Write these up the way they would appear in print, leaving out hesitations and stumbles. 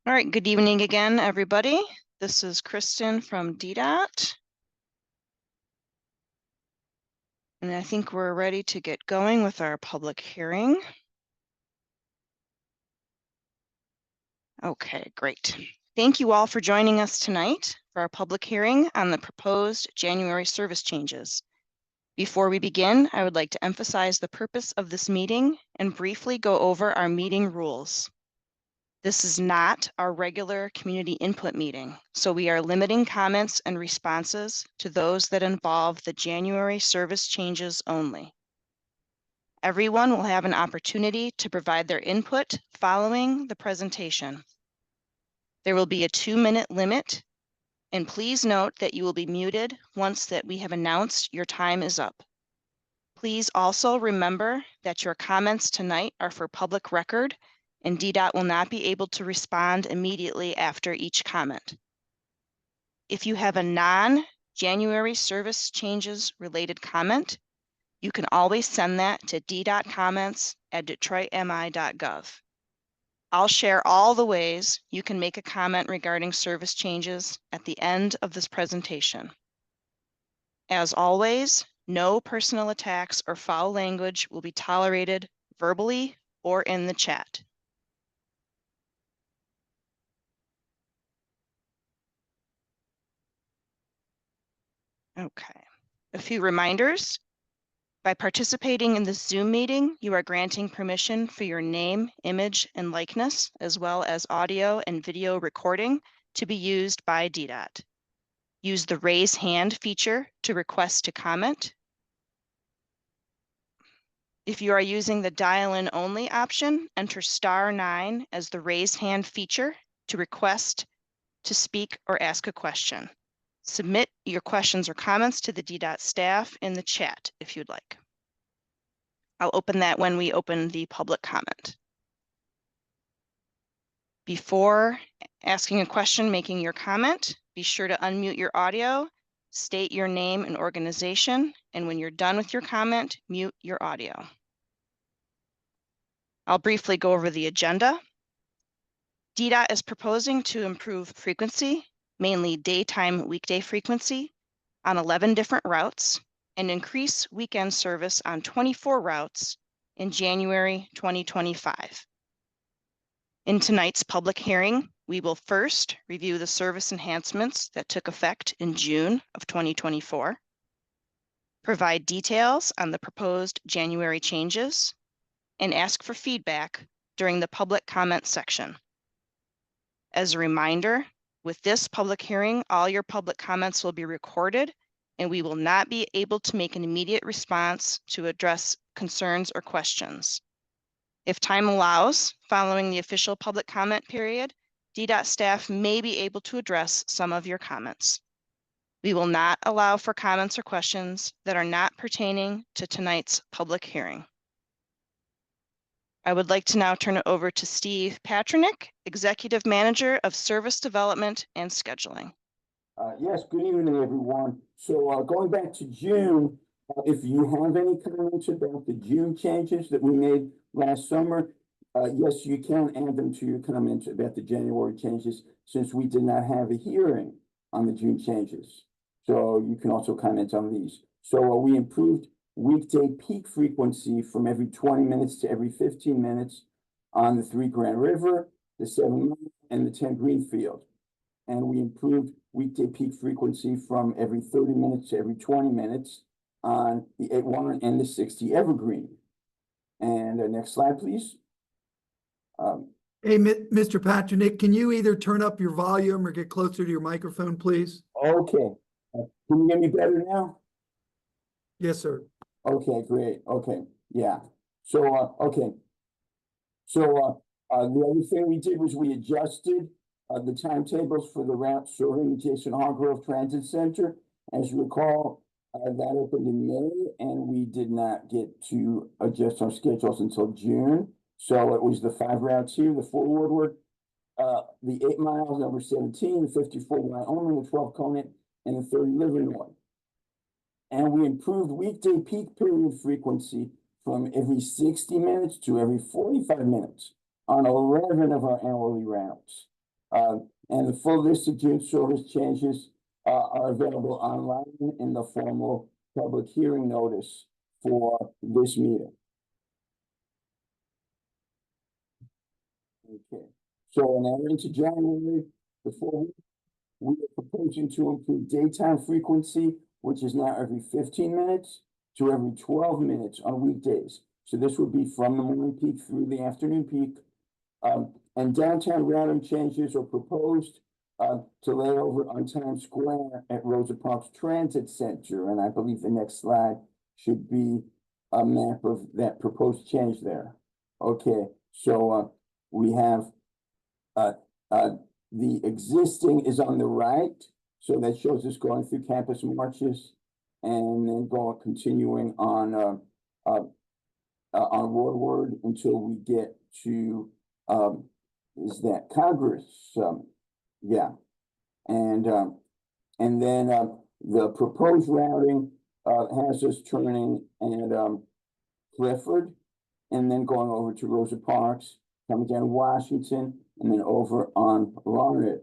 All right, good evening again, everybody. This is Kristen from DDOT. And I think we're ready to get going with our public hearing. Okay, great. Thank you all for joining us tonight for our public hearing on the proposed January service changes. Before we begin, I would like to emphasize the purpose of this meeting and briefly go over our meeting rules. This is not our regular community input meeting, so we are limiting comments and responses to those that involve the January service changes only. Everyone will have an opportunity to provide their input following the presentation. There will be a 2-minute limit, and please note that you will be muted once that we have announced your time is up. Please also remember that your comments tonight are for public record, and DDOT will not be able to respond immediately after each comment. If you have a non-January service changes related comment, you can always send that to ddotcomments@detroitmi.gov. I'll share all the ways you can make a comment regarding service changes at the end of this presentation. As always, no personal attacks or foul language will be tolerated verbally or in the chat. Okay, a few reminders. By participating in this Zoom meeting, you are granting permission for your name, image, and likeness, as well as audio and video recording to be used by DDOT. Use the raise hand feature to request to comment. If you are using the dial-in only option, enter *9 as the raise hand feature to request to speak or ask a question. Submit your questions or comments to the DDOT staff in the chat if you'd like. I'll open that when we open the public comment. Before asking a question, making your comment, be sure to unmute your audio, state your name and organization, and when you're done with your comment, mute your audio. I'll briefly go over the agenda. DDOT is proposing to improve frequency, mainly daytime weekday frequency, on 11 different routes and increase weekend service on 24 routes in January 2025. In tonight's public hearing, we will first review the service enhancements that took effect in June of 2024, provide details on the proposed January changes, and ask for feedback during the public comment section. As a reminder, with this public hearing, all your public comments will be recorded, and we will not be able to make an immediate response to address concerns or questions. If time allows, following the official public comment period, DDOT staff may be able to address some of your comments. We will not allow for comments or questions that are not pertaining to tonight's public hearing. I would like to now turn it over to Steve Patronik, Executive Manager of Service Development and Scheduling. Yes, good evening, everyone. So going back to June, if you have any comments about the June changes that we made last summer, yes, you can add them to your comments about the January changes, since we did not have a hearing on the June changes. So you can also comment on these. So we improved weekday peak frequency from every 20 minutes to every 15 minutes on the 3 Grand River, the 7 and the 10 Greenfield. And we improved weekday peak frequency from every 30 minutes to every 20 minutes on the 81 and the 60 Evergreen. And next slide, please. Hey, Mr. Patronik, can you either turn up your volume or get closer to your microphone, please? Okay. Can you hear me better now? Yes, sir. Okay, great. Okay, yeah. So, okay. So, the other thing we did was we adjusted the timetables for the route serving the Jason Hargrove Transit Center. As you recall, that opened in May, and we did not get to adjust our schedules until June. So it was the 5 routes here, the 4 Woodward, the 8 miles, number 17, the 54 Wyoming, the 12 Conant, and the 30 Livernois. And we improved weekday peak period frequency from every 60 minutes to every 45 minutes on 11 of our hourly routes. And the full list of June service changes are available online in the formal public hearing notice for this meeting. Okay, so now into January, before we are proposing to improve daytime frequency, which is now every 15 minutes to every 12 minutes on weekdays. So this would be from the morning peak through the afternoon peak. And downtown routing changes are proposed to lay over on Times Square at Rosa Parks Transit Center. And I believe the next slide should be a map of that proposed change there. Okay, so we have the existing is on the right. So that shows us going through campus marches and then continuing on Woodward until we get to is that Congress? Yeah, and then the proposed routing has us turning at Clifford, and then going over to Rosa Parks, coming down Washington, and then over on Larned,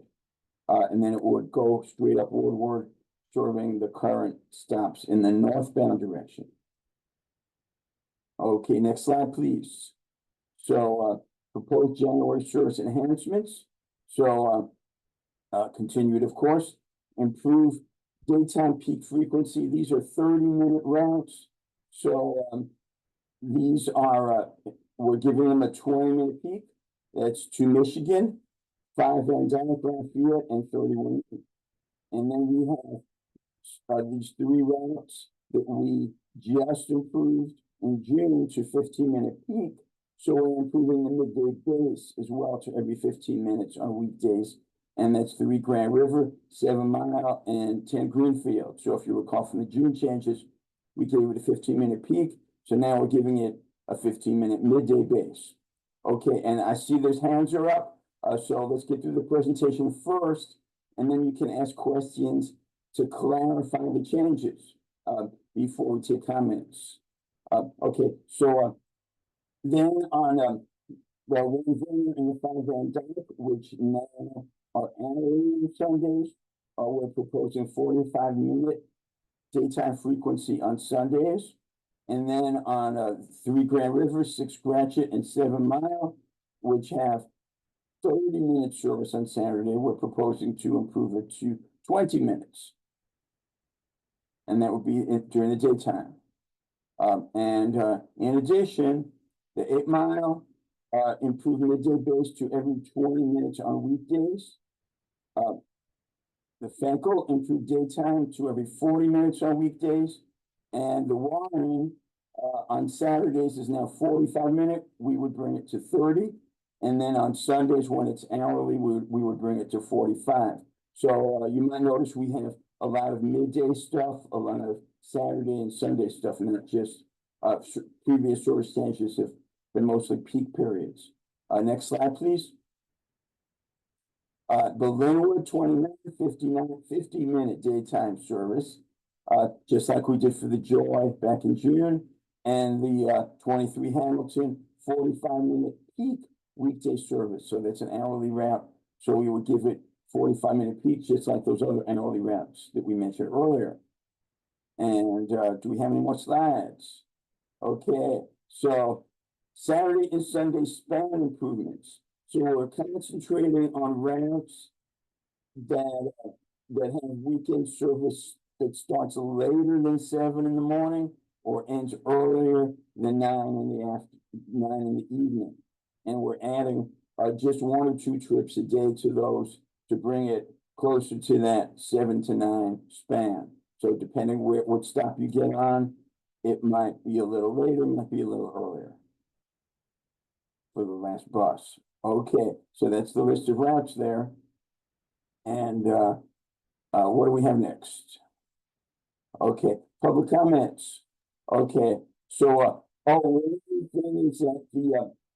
and then it would go straight up Woodward, serving the current stops in the northbound direction. Okay, next slide, please. So proposed January service enhancements. So continued, of course, improve daytime peak frequency. These are 30-minute routes. So these are, we're giving them a 20-minute peak. That's to Michigan, 5 Van Dyke, Lafayette, and 31. And then we have these 3 routes that we just improved in June to 15-minute peak. So we're improving the midday base as well to every 15 minutes on weekdays. And that's 3 Grand River, 7 Mile, and 10 Greenfield. So if you recall from the June changes, we gave it a 15-minute peak. So now we're giving it a 15-minute midday base. Okay, and I see those hands are up. So let's get through the presentation first, and then you can ask questions to clarify the changes before we take comments. Okay, so then on the Windsor and the 5 Van Dyke, which now are annually Sundays, we're proposing 45-minute daytime frequency on Sundays. And then on 3 Grand River, 6 Gratiot, and 7 Mile, which have 30-minute service on Saturday, we're proposing to improve it to 20 minutes. And that would be during the daytime. In addition, the 8 Mile, improving the day base to every 20 minutes on weekdays. The Fenkel, improved daytime to every 40 minutes on weekdays. And the Warren on Saturdays is now 45-minute. We would bring it to 30. And then on Sundays, when it's hourly, we would bring it to 45. So you might notice we have a lot of midday stuff, a lot of Saturday and Sunday stuff, and not just previous service changes have been mostly peak periods. Next slide, please. The Linwood 29, 59, 50-minute daytime service, just like we did for the Joy back in June, and the 23 Hamilton 45-minute peak weekday service. So that's an hourly route. So we would give it 45-minute peak, just like those other hourly routes that we mentioned earlier. And do we have any more slides? Okay, so Saturday and Sunday span improvements. So we're concentrating on routes that have weekend service that starts later than 7 in the morning or ends earlier than 9 in the evening. And we're adding just 1 or 2 trips a day to those to bring it closer to that 7 to 9 span. So depending what stop you get on, it might be a little later, it might be a little earlier for the last bus. Okay, so that's the list of routes there. And what do we have next? Okay, public comments. Okay, so one thing is that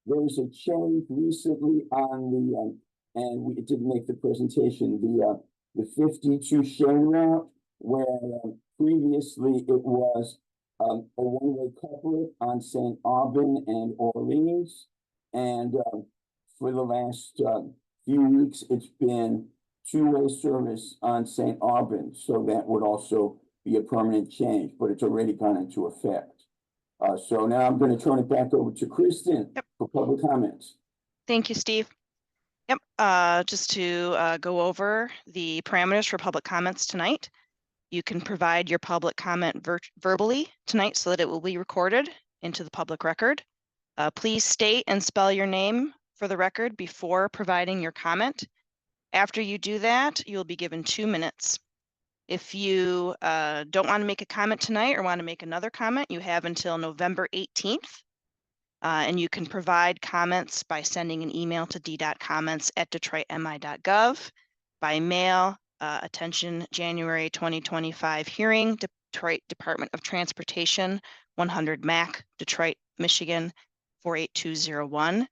there was a change recently on and we didn't make the presentation, the 52 Shane route, where previously it was a one-way couplet on St. Aubin and Orleans, and for the last few weeks, it's been two-way service on St. Albans, so that would also be a permanent change, but it's already gone into effect. So now I'm going to turn it back over to Kristen for public comments. Thank you, Steve. Yep, just to go over the parameters for public comments tonight. You can provide your public comment verbally tonight so that it will be recorded into the public record. Please state and spell your name for the record before providing your comment. After you do that, you'll be given 2 minutes. If you don't want to make a comment tonight or want to make another comment, you have until November 18th. And you can provide comments by sending an email to d.comments@detroitmi.gov, by mail, attention January 2025 hearing, Detroit Department of Transportation, 100 Mac, Detroit, Michigan, 48201.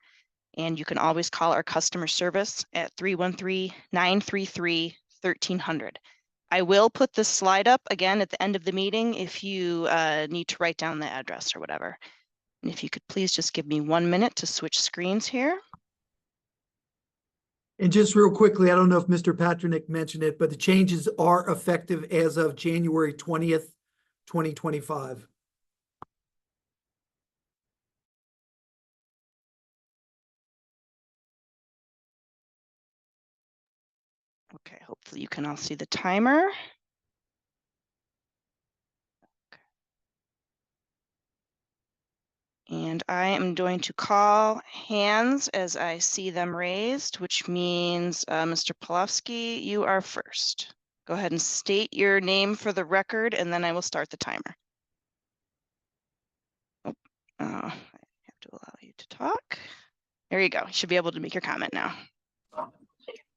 And you can always call our customer service at 313-933-1300. I will put this slide up again at the end of the meeting if you need to write down the address or whatever. And if you could please just give me 1 minute to switch screens here. And just real quickly, I don't know if Mr. Patrick mentioned it, but the changes are effective as of January 20th, 2025. Okay, hopefully you can all see the timer. And I am going to call hands as I see them raised, which means Mr. Polowski, you are first. Go ahead and state your name for the record, and then I will start the timer. Oh, I have to allow you to talk. There you go. You should be able to make your comment now.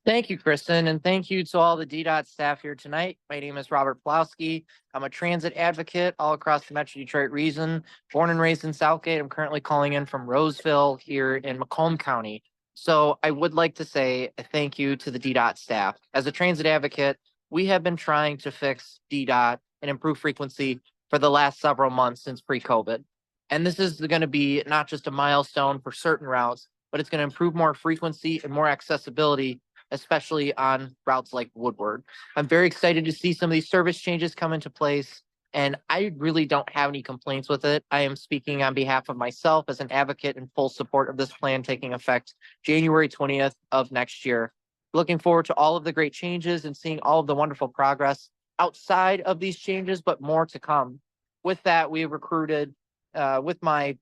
Thank you, Kristen, and thank you to all the DDOT staff here tonight. My name is Robert Plowski. I'm a transit advocate all across the Metro Detroit region. Born and raised in Southgate, I'm currently calling in from Roseville here in Macomb County. So I would like to say a thank you to the DDOT staff. As a transit advocate, we have been trying to fix DDOT and improve frequency for the last several months since pre-COVID. And this is going to be not just a milestone for certain routes, but it's going to improve more frequency and more accessibility, especially on routes like Woodward. I'm very excited to see some of these service changes come into place, and I really don't have any complaints with it. I am speaking on behalf of myself as an advocate in full support of this plan taking effect January 20th of next year. Looking forward to all of the great changes and seeing all of the wonderful progress outside of these changes, but more to come. With that, we have recruited, with my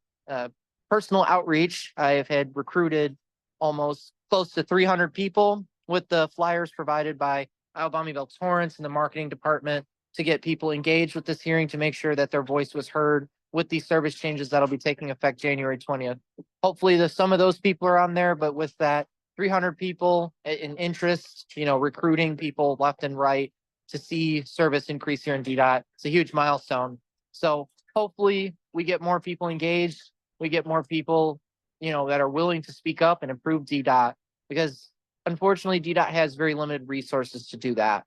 personal outreach, I have had recruited almost close to 300 people with the flyers provided by Alabama Torrance and the marketing department to get people engaged with this hearing to make sure that their voice was heard with these service changes that'll be taking effect January 20th. Hopefully some of those people are on there, but with that 300 people in interest, recruiting people left and right to see service increase here in DDOT, it's a huge milestone. So hopefully we get more people engaged, we get more people, that are willing to speak up and improve DDOT, because unfortunately, DDOT has very limited resources to do that.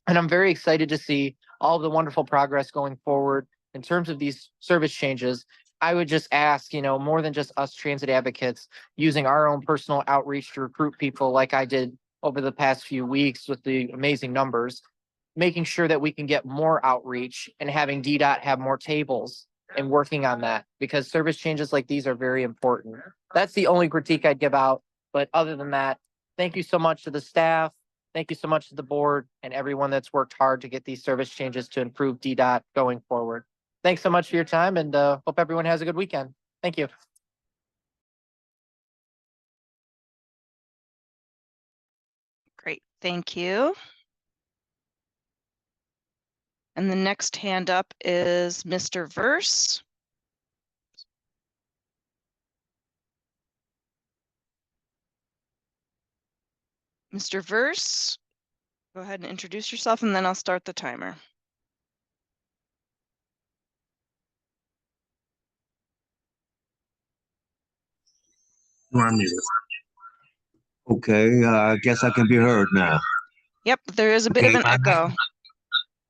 And I'm very excited to see all of the wonderful progress going forward in terms of these service changes. I would just ask, more than just us transit advocates using our own personal outreach to recruit people like I did over the past few weeks with the amazing numbers, making sure that we can get more outreach and having DDOT have more tables and working on that, because service changes like these are very important. That's the only critique I'd give out. But other than that, thank you so much to the staff. Thank you so much to the board and everyone that's worked hard to get these service changes to improve DDOT going forward. Thanks so much for your time, and hope everyone has a good weekend. Thank you. Great, thank you. And the next hand up is Mr. Verse. Mr. Verse, go ahead and introduce yourself, and then I'll start the timer. Okay, I guess I can be heard now. Yep, there is a bit of an echo.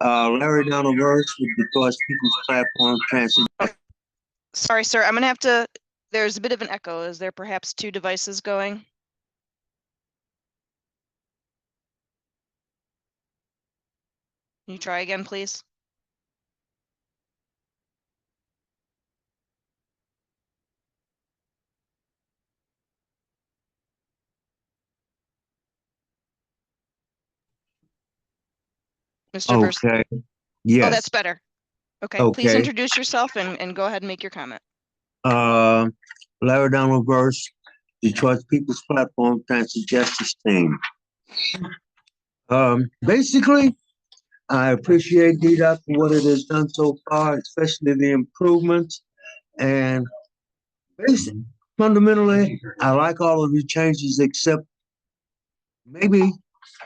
Larry Donald Verse with the Detroit People's Platform Transit. Sorry, sir, I'm gonna have to, there's a bit of an echo. Is there perhaps two devices going? Can you try again, please? Mr. Vers, Okay, oh, yes, that's better. Okay, please okay. introduce yourself and go ahead and make your comment. Larry Donald Verse, Detroit People's Platform Transit Justice Team. Basically, I appreciate DDOT for what it has done so far, especially the improvements. And basically, fundamentally, I like all of the changes except maybe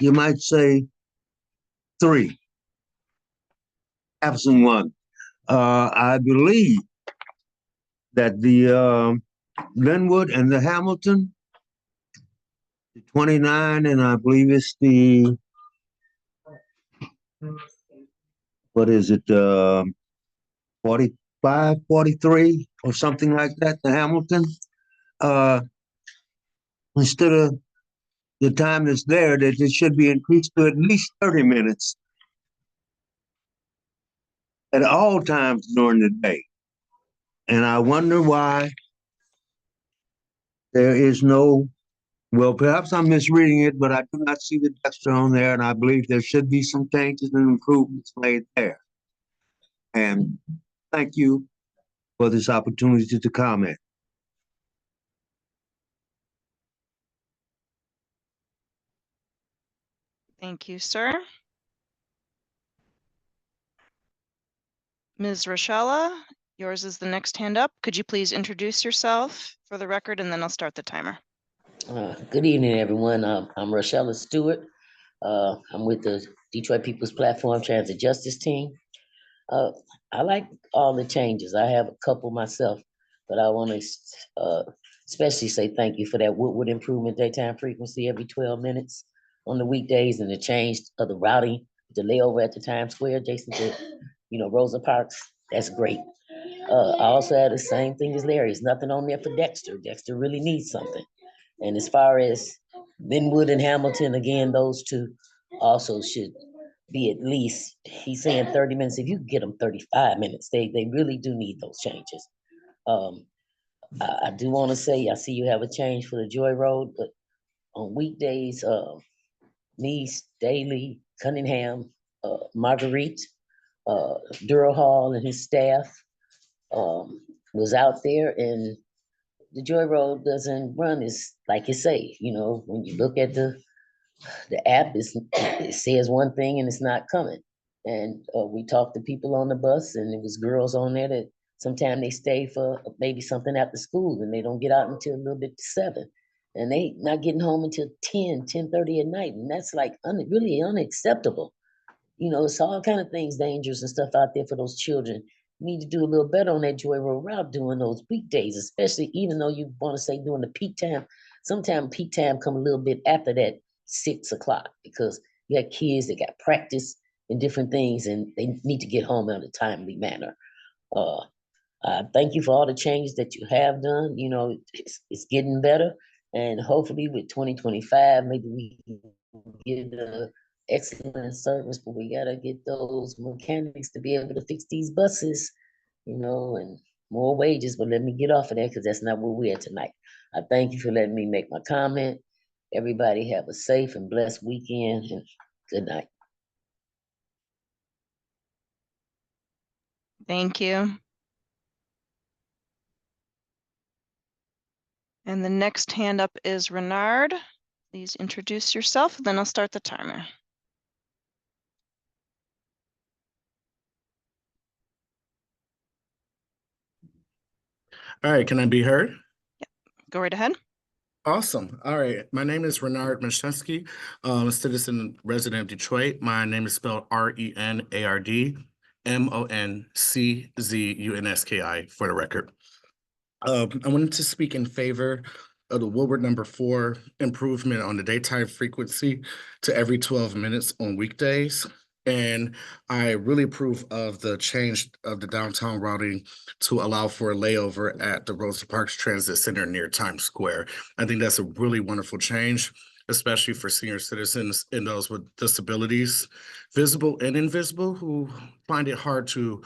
you might say 3, absent 1. I believe that the Linwood and the Hamilton, the 29, and I believe it's the, what is it, 45, 43, or something like that, the Hamilton. Instead of the time that's there, that it should be increased to at least 30 minutes at all times during the day. And I wonder why there is no, well, perhaps I'm misreading it, but I do not see the Dexter on there, and I believe there should be some changes and improvements made there. And thank you for this opportunity to comment. Thank you, sir. Ms. Rochella, yours is the next hand up. Could you please introduce yourself for the record, and then I'll start the timer. Good evening, everyone. I'm Rochella Stewart. I'm with the Detroit People's Platform Transit Justice Team. I like all the changes. I have a couple myself, but I want to especially say thank you for that Woodward improvement daytime frequency every 12 minutes on the weekdays, and the change of the routing, the layover at the Times Square adjacent to, Rosa Parks. That's great. I also had the same thing as Larry. There's nothing on there for Dexter. Dexter really needs something. And as far as Linwood and Hamilton, again, those two also should be at least, he's saying 30 minutes. If you get them 35 minutes, they really do need those changes. I do want to say, I see you have a change for the Joy Road, but on weekdays, Nice, Daly, Cunningham, Marguerite, Durrell Hall and his staff was out there, and the Joy Road doesn't run as like it say. When you look at the app, it says one thing and it's not coming. And we talked to people on the bus, and it was girls on there that sometimes they stay for maybe something after school, and they don't get out until a little bit to 7. And they not getting home until 10:30 at night. And that's like really unacceptable. It's all kind of things dangerous and stuff out there for those children. You need to do a little better on that Joy Road route during those weekdays, especially even though you want to say during the peak time. Sometimes peak time come a little bit after that 6 o'clock, because you got kids that got practice and different things, and they need to get home in a timely manner. Thank you for all the changes that you have done. It's getting better, and hopefully with 2025, maybe we can get excellent service, but we gotta get those mechanics to be able to fix these buses, and more wages. But let me get off of that, because that's not where we're at tonight. I thank you for letting me make my comment. Everybody have a safe and blessed weekend, and good night. Thank you. And the next hand up is Renard. Please introduce yourself, then I'll start the timer. All right, can I be heard? Go right ahead. Awesome. All right, my name is Renard Mashensky, a citizen resident of Detroit. My name is spelled RENARD MONCZUNSKI for the record. I wanted to speak in favor of the Woodward number 4 improvement on the daytime frequency to every 12 minutes on weekdays. And I really approve of the change of the downtown routing to allow for a layover at the Rosa Parks Transit Center near Times Square. I think that's a really wonderful change. especially for senior citizens and those with disabilities, visible and invisible, who find it hard to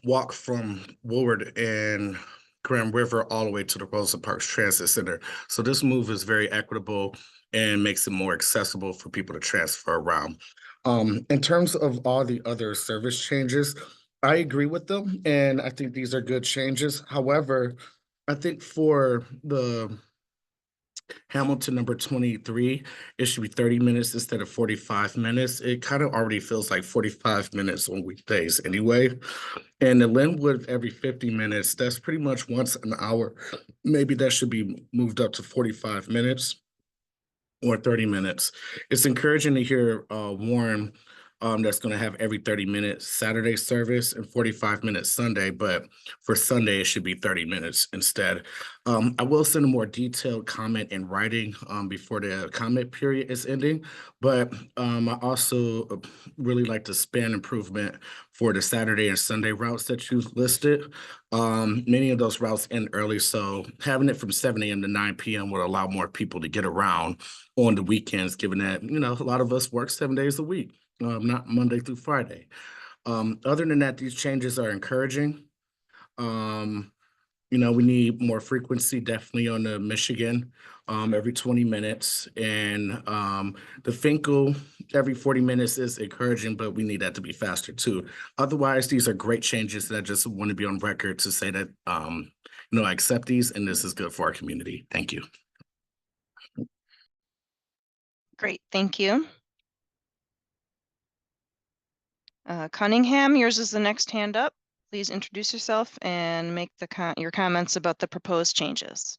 walk from Woolward and Grand River all the way to the Rosa Parks Transit Center. So this move is very equitable and makes it more accessible for people to transfer around. In terms of all the other service changes, I agree with them, and I think these are good changes. However, I think for the Hamilton number 23, it should be 30 minutes instead of 45 minutes. It kind of already feels like 45 minutes on weekdays anyway. And the Linwood every 50 minutes, that's pretty much once an hour. Maybe that should be moved up to 45 minutes or 30 minutes. It's encouraging to hear Warren that's going to have every 30 minutes Saturday service and 45 minutes Sunday, but for Sunday, it should be 30 minutes instead. I will send a more detailed comment in writing before the comment period is ending, but I also really like the span improvement for the Saturday and Sunday routes that you've listed. Many of those routes end early, so having it from 7 a.m. to 9 p.m. will allow more people to get around on the weekends, given that, a lot of us work 7 days a week, not Monday through Friday. Other than that, these changes are encouraging. We need more frequency, definitely on the Michigan, every 20 minutes. And the Finkel every 40 minutes is encouraging, but we need that to be faster too. Otherwise, these are great changes that I just want to be on record to say that, I accept these and this is good for our community. Thank you. Great, thank you. Cunningham, yours is the next hand up. Please introduce yourself and make your comments about the proposed changes.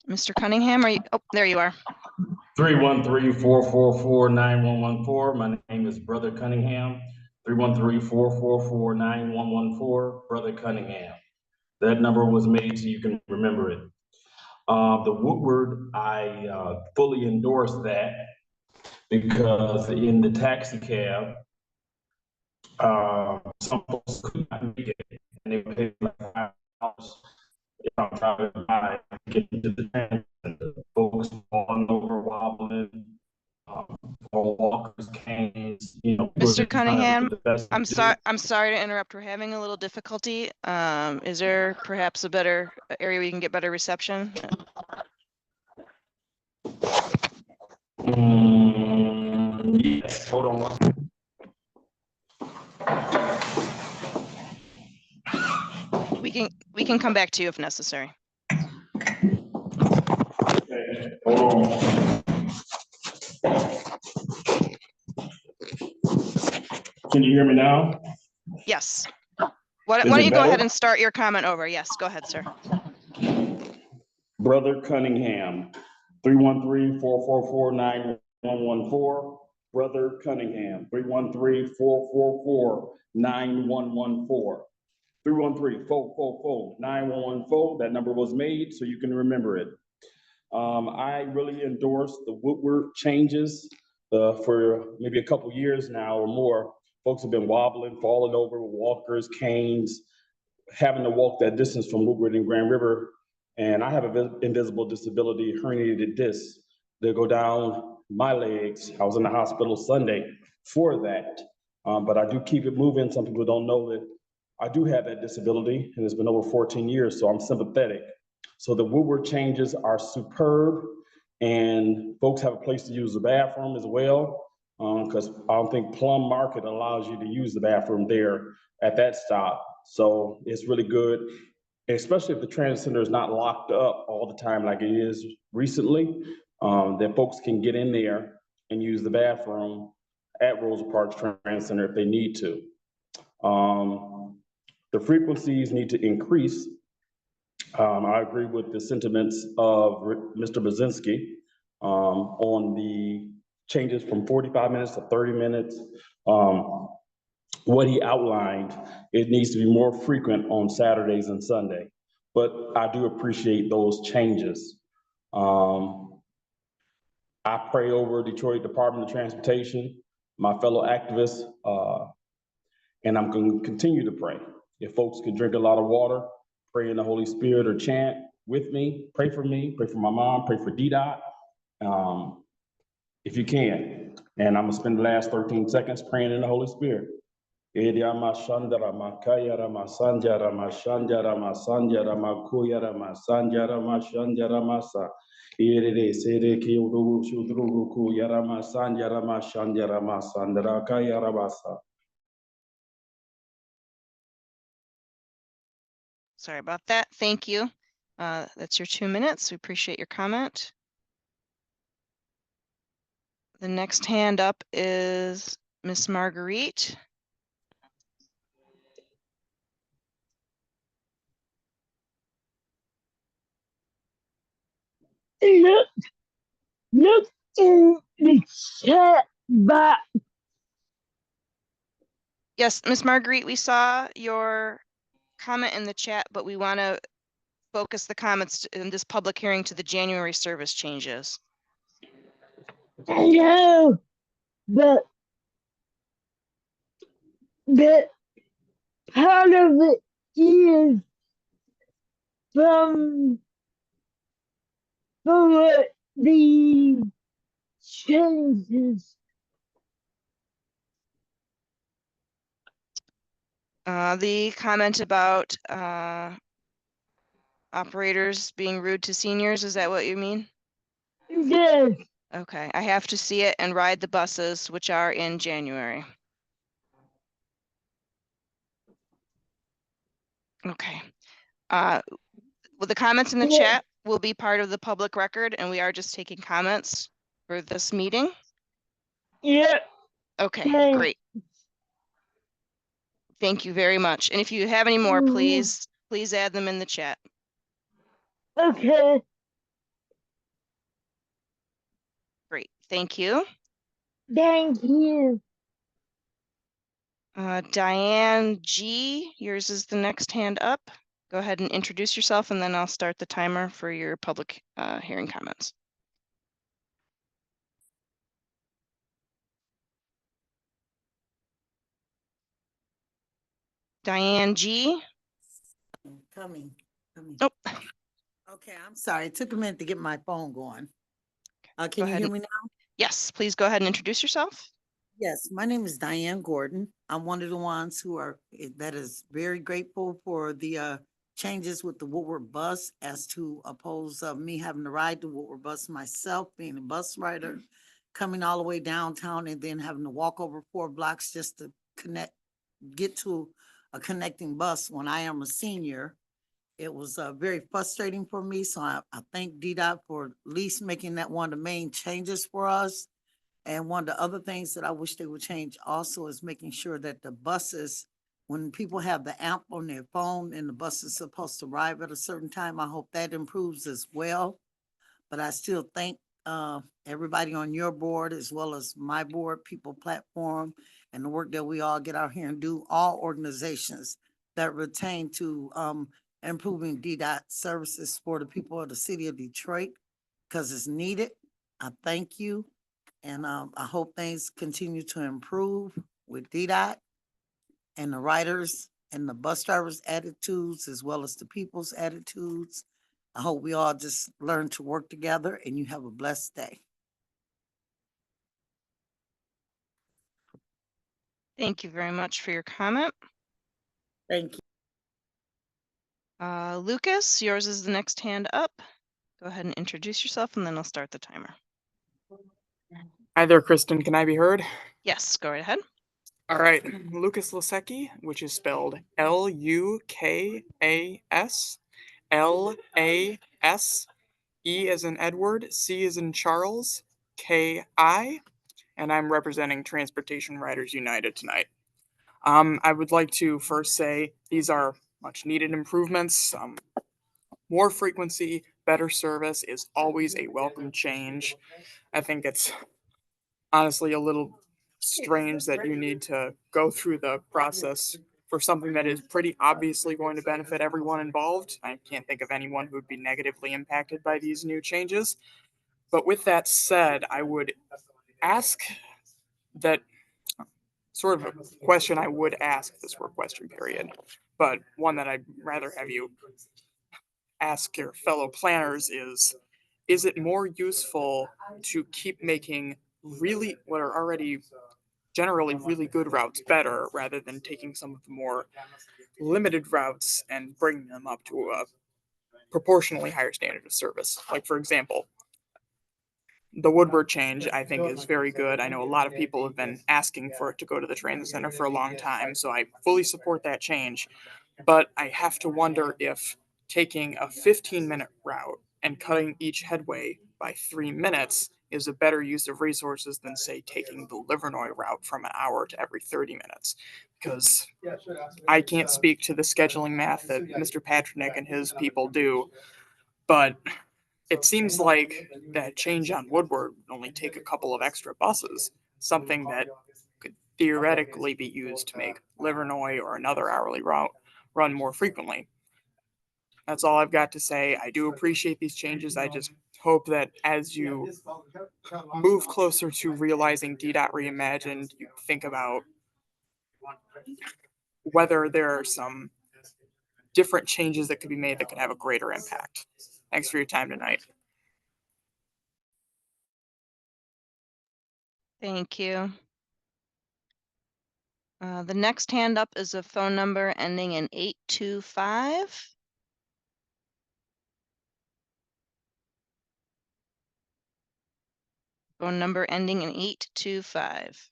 Mr. Cunningham, oh, there you are. 313-444-9114. My name is Brother Cunningham. 313-444-9114, Brother Cunningham. That number was made so you can remember it. The Woodward, I fully endorse that because in the taxi cab, some folks could not make it, and they paid like $5 if I'm driving by get into the transit. Folks falling over, wobbling, or walkers, canes, Mr. Cunningham, I'm sorry to interrupt. We're having a little difficulty. Is there perhaps a better area where you can get better reception? Yes, hold on. We can come back to you if necessary. Okay, hold on. Can you hear me now? Yes. Why don't you go ahead and start your comment over? Yes, go ahead, sir. Brother Cunningham, 313-444-9114. Brother Cunningham, 313-444-9114. 313-444-9114. That number was made so you can remember it. I really endorse the Woodward changes for maybe a couple years now or more. Folks have been wobbling, falling over with walkers, canes, having to walk that distance from Woodward and Grand River. And I have an invisible disability, herniated disc. They go down my legs. I was in the hospital Sunday for that. But I do keep it moving. Some people don't know that I do have that disability, and it's been over 14 years, so I'm sympathetic. So the Woodward changes are superb, and folks have a place to use the bathroom as well, because I don't think Plum Market allows you to use the bathroom there at that stop. So it's really good, especially if the transit center is not locked up all the time like it is recently, that folks can get in there and use the bathroom at Rosa Parks Transit Center if they need to. The frequencies need to increase. I agree with the sentiments of Mr. Brzezinski on the changes from 45 minutes to 30 minutes. What he outlined, it needs to be more frequent on Saturdays and Sunday, but I do appreciate those changes. I pray over Detroit Department of Transportation, my fellow activists, and I'm going to continue to pray. If folks could drink a lot of water, pray in the Holy Spirit, or chant with me, pray for my mom, pray for DDOT, if you can. And I'm gonna spend the last 13 seconds praying in the Holy Spirit. Sorry about that. Thank you. That's your 2 minutes. We appreciate your comment. The next hand up is Miss Marguerite. Look in the chat box. Yes, Miss Marguerite, we saw your comment in the chat, but we want to focus the comments in this public hearing to the January service changes. I know, but part of it is from what the changes. The comment about operators being rude to seniors, is that what you mean? Yes, Okay, I have to see it and ride the buses, which are in January. Okay. Well, the comments in the Yeah. chat will be part of the public record, and we are just taking comments for this meeting. yeah, Okay, thanks. great. Thank you very much. And if you have any more, please add them in the chat. Okay, Great, thank you. thank you. Diane G, yours is the next hand up. Go ahead and introduce yourself, and then I'll start the timer for your public hearing comments. Diane G. Coming. Oh, Okay, I'm sorry. It took a minute to get my phone going. go Can you ahead hear and- me now? Yes, please go ahead and introduce yourself. Yes, my name is Diane Gordon. I'm one of the ones that is very grateful for the changes with the Woodward bus as to oppose of me having to ride the Woodward bus myself, being a bus rider, coming all the way downtown and then having to walk over 4 blocks just to get to a connecting bus when I am a senior. It was very frustrating for me, so I thank DDOT for at least making that one of the main changes for us. And one of the other things that I wish they would change also is making sure that the buses, when people have the app on their phone and the bus is supposed to arrive at a certain time, I hope that improves as well. But I still thank everybody on your board as well as my board, People Platform, and the work that we all get out here and do, all organizations that retain to improving DDOT services for the people of the city of Detroit, because it's needed. I thank you. And I hope things continue to improve with DDOT and the riders and the bus drivers' attitudes as well as the people's attitudes. I hope we all just learn to work together and you have a blessed day. Thank you very much for your comment. Thank you. Lucas, yours is the next hand up. Go ahead and introduce yourself, and then I'll start the timer. Hi there, Kristen. Can I be heard? Yes, go right ahead. All right. Lucas Lasecki, which is spelled Lukas, LAS, E as in Edward, C as in Charles, KI, and I'm representing Transportation Riders United tonight. I would like to first say these are much needed improvements. More frequency, better service is always a welcome change. I think it's honestly a little strange that you need to go through the process for something that is pretty obviously going to benefit everyone involved. I can't think of anyone who would be negatively impacted by these new changes. But with that said, I would ask that sort of a question I would ask if this were a question period, but one that I'd rather have you ask your fellow planners is it more useful to keep making really what are already generally really good routes better rather than taking some of the more limited routes and bringing them up to a proportionally higher standard of service? Like, for example, the Woodward change I think is very good. I know a lot of people have been asking for it to go to the transit center for a long time, so I fully support that change. But I have to wonder if taking a 15-minute route and cutting each headway by 3 minutes is a better use of resources than, say, taking the Livernois route from an hour to every 30 minutes. Because I can't speak to the scheduling math that Mr. Patrick and his people do, but it seems like that change on Woodward would only take a couple of extra buses, something that could theoretically be used to make Livernois or another hourly route run more frequently. That's all I've got to say. I do appreciate these changes. I just hope that as you move closer to realizing DDOT Reimagined, you think about whether there are some different changes that could be made that could have a greater impact. Thanks for your time tonight. Thank you. The next hand up is a phone number ending in 825. Phone number ending in 825.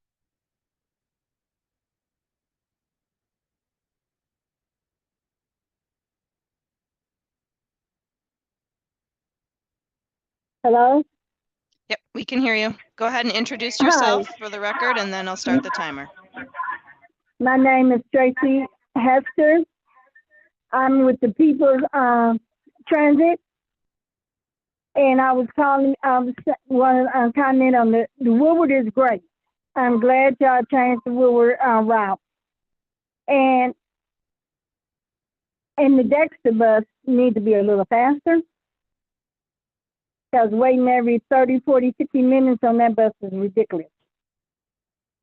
Hello? Yep, we can hear you. Go ahead and introduce Hi. yourself for the record, and then I'll start the timer. My name is Tracy Hester. I'm with the People's Transit. And I was calling, want to comment on the Woodward is great. I'm glad y'all changed the Woodward route. And the Dexter bus need to be a little faster. Because waiting every 30, 40, 50 minutes on that bus is ridiculous.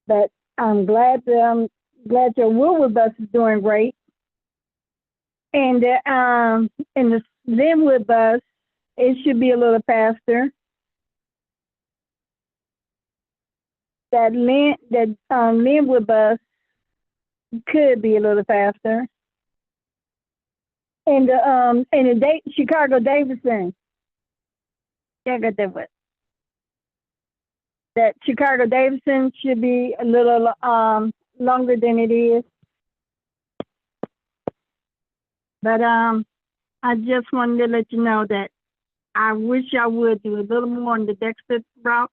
But I'm glad your Woodward bus is doing great. And the Linwood bus, it should be a little faster. That Linwood bus could be a little faster. And the Chicago Davidson. That Chicago Davidson should be a little longer than it is. But I just wanted to let you know that I wish I would do a little more on the Dexter route.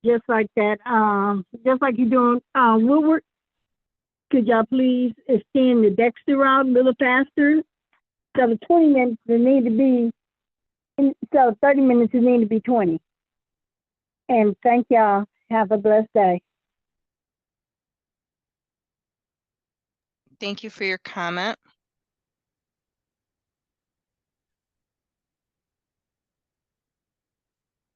Just like that, just like you're doing Woodward. Could y'all please extend the Dexter route a little faster? So the 20 minutes they need to be, so 30 minutes it need to be 20. And thank y'all. Have a blessed day. Thank you for your comment.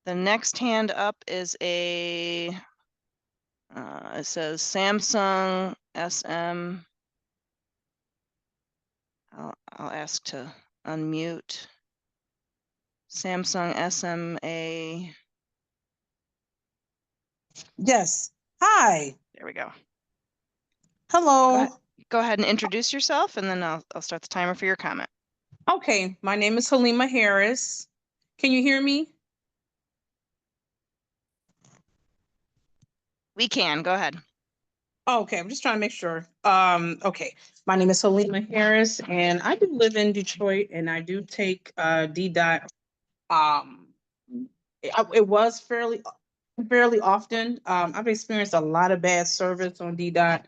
The next hand up is it says Samsung SM. I'll ask to unmute. Samsung SMA. Yes. Hi. There we go. Hello. Go ahead and introduce yourself, and then I'll start the timer for your comment. Okay. My name is Halima Harris. Can you hear me? We can. Go ahead. Okay. I'm just trying to make sure. Okay. My name is Halima Harris, and I do live in Detroit, and I do take DDOT. It was fairly often. I've experienced a lot of bad service on DDOT.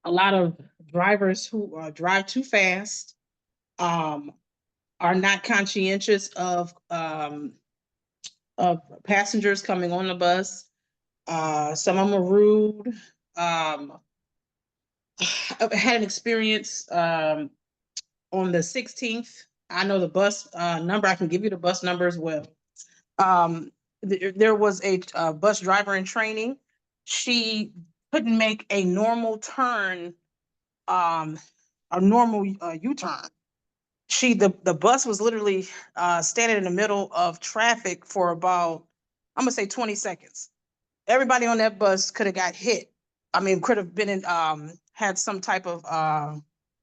A lot of drivers who drive too fast, are not conscientious of passengers coming on the bus. Some of them are rude. I've had an experience on the 16th. I know the bus number. I can give you the bus number as well. there was a bus driver in training. She couldn't make a normal turn, a normal U-turn. The bus was literally standing in the middle of traffic for about, I'm gonna say 20 seconds. Everybody on that bus could have got hit. I mean, could have been in, had some type of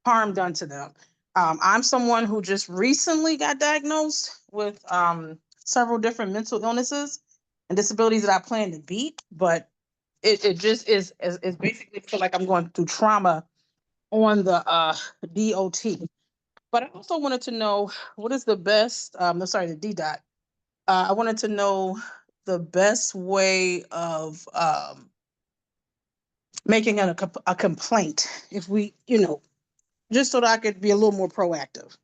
harm done to them. I'm someone who just recently got diagnosed with several different mental illnesses and disabilities that I plan to beat, but it just is basically feel like I'm going through trauma on the DOT. But I also wanted to know what is the best, no, sorry, the DDOT. I wanted to know the best way of making a complaint if we, just so that I could be a little more proactive.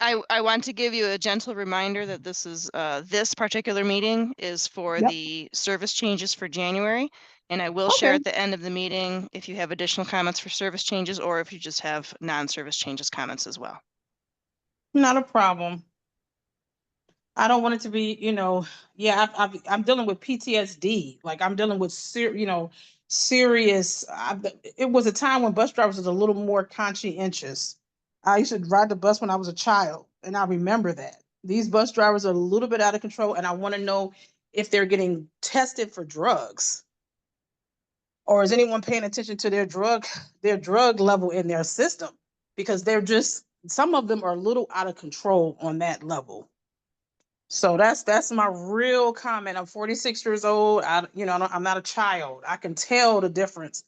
I want to give you a gentle reminder that this is, this particular meeting is for Yep. the service changes for January. And I will share Okay. at the end of the meeting if you have additional comments for service changes or if you just have non-service changes comments as well. Not a problem. I don't want it to be, yeah, I'm dealing with PTSD. Like I'm dealing with serious. It was a time when bus drivers was a little more conscientious. I used to ride the bus when I was a child, and I remember that. These bus drivers are a little bit out of control, and I want to know if they're getting tested for drugs, or is anyone paying attention to their drug level in their system? Because some of them are a little out of control on that level. So that's my real comment. I'm 46 years old. I'm not a child. I can tell the difference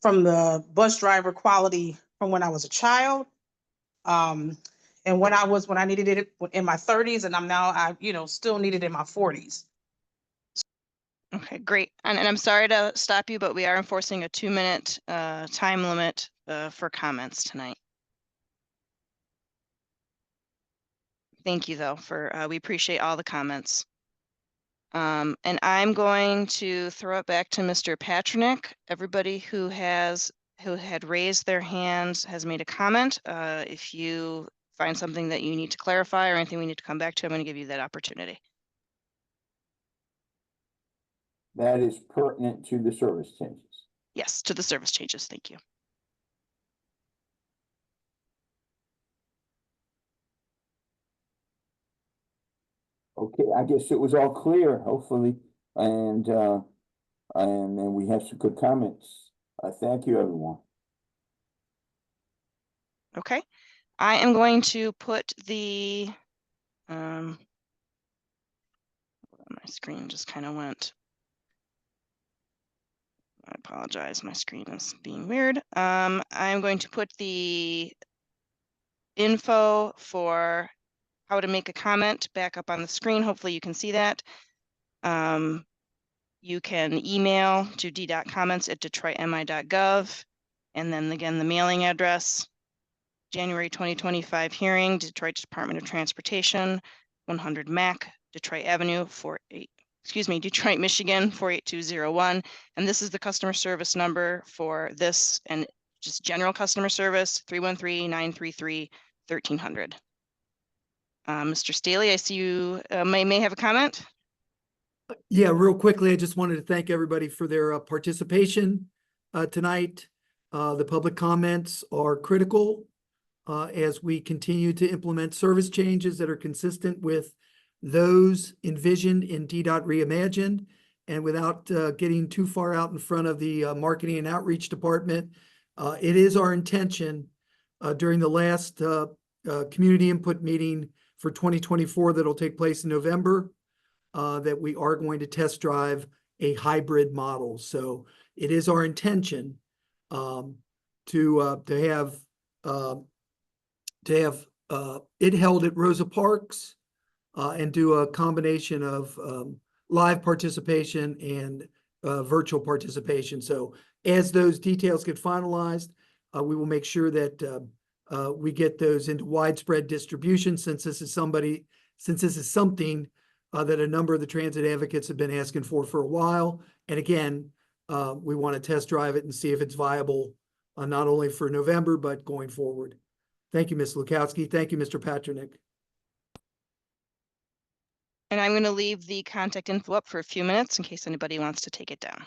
from the bus driver quality from when I was a child, and when I needed it in my 30s, and I still need it in my 40s. Okay, great. And I'm sorry to stop you, but we are enforcing a 2-minute time limit for comments tonight. Thank you, though, we appreciate all the comments. And I'm going to throw it back to Mr. Patronik. Everybody who had raised their hands has made a comment. If you find something that you need to clarify or anything we need to come back to, I'm going to give you that opportunity. That is pertinent to the service changes. Yes, to the service changes. Thank you. Okay, I guess it was all clear, hopefully, and then we have some good comments. Thank you, everyone. Okay, I am going to put the, my screen just kind of went. I apologize, my screen is being weird. I'm going to put the info for how to make a comment back up on the screen. Hopefully you can see that. You can email to d.comments@detroitmi.gov. And then again, the mailing address, January 2025 hearing, Detroit Department of Transportation, 100 Mac, Detroit Avenue, Detroit, Michigan, 48201. And this is the customer service number for this and just general customer service, 313-933-1300. Mr. Staley, I see you may have a comment. Yeah, real quickly, I just wanted to thank everybody for their participation tonight. The public comments are critical as we continue to implement service changes that are consistent with those envisioned in DDOT Reimagined. And without getting too far out in front of the Marketing and Outreach Department, it is our intention during the last community input meeting for 2024 that'll take place in November, that we are going to test drive a hybrid model. So it is our intention to have it held at Rosa Parks and do a combination of live participation and virtual participation. So as those details get finalized, we will make sure that we get those into widespread distribution, since this is something that a number of the transit advocates have been asking for a while. And again, we want to test drive it and see if it's viable, not only for November, but going forward. Thank you, Ms. Lukowski. Thank you, Mr. Patronik. And I'm going to leave the contact info up for a few minutes in case anybody wants to take it down.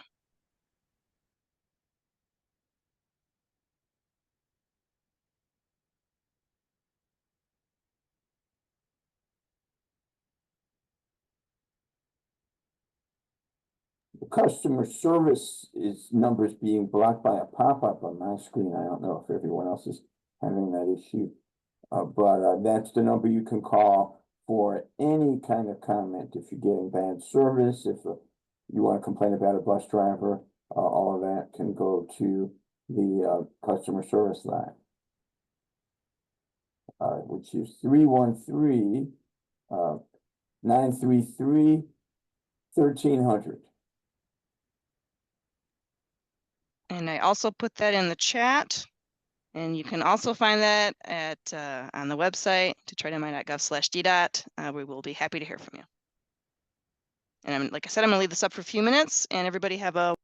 The customer service is numbers being blocked by a pop-up on my screen. I don't know if everyone else is having that issue. But that's the number you can call for any kind of comment. If you're getting bad service, if you want to complain about a bus driver, all of that can go to the customer service line. Which is 313-933-1300. And I also put that in the chat. And you can also find that at on the website, detroitmi.gov/DDOT. We will be happy to hear from you. And like I said, I'm going to leave this up for a few minutes, and everybody have a